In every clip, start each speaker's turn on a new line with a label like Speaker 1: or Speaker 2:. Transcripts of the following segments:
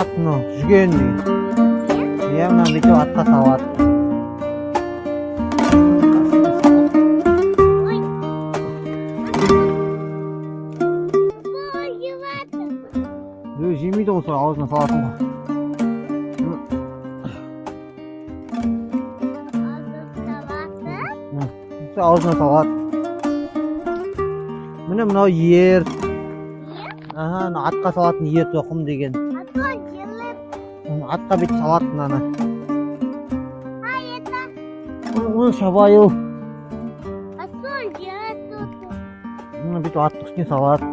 Speaker 1: ат мынау жүген деген. Иә, мына бүйтіп атқа салады. Жемейді ғой, аузына салатын ғой. Аузына салады. Міне мынау ер. Атқа салатын ер тоқым деген. Атқа бүйтіп салады мынаны. Оны шабайыл. Бүйтіп аттың үстіне салады.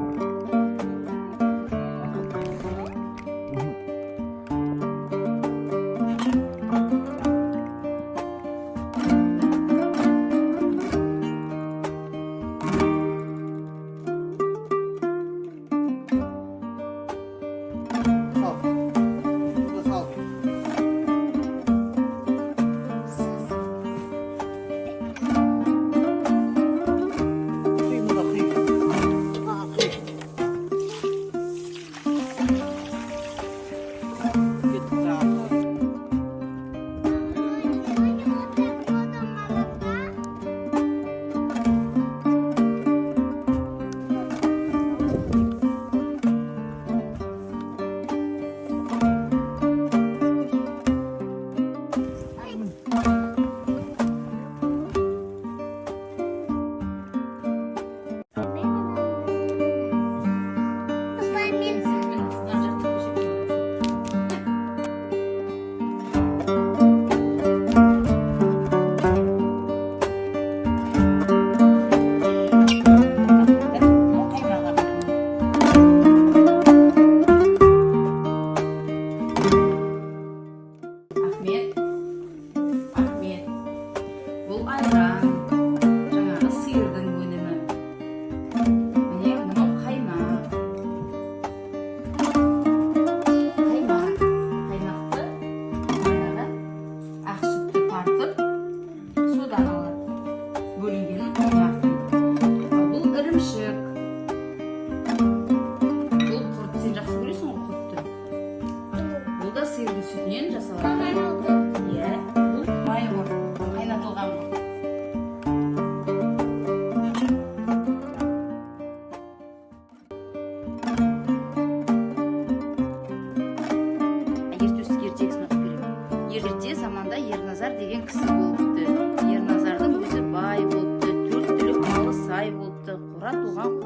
Speaker 2: Ерте заманда Ерназар деген кісі болыпты. Ерназардың өзі бай болыпты, төрт түлік малы сай болыпты. Қора туған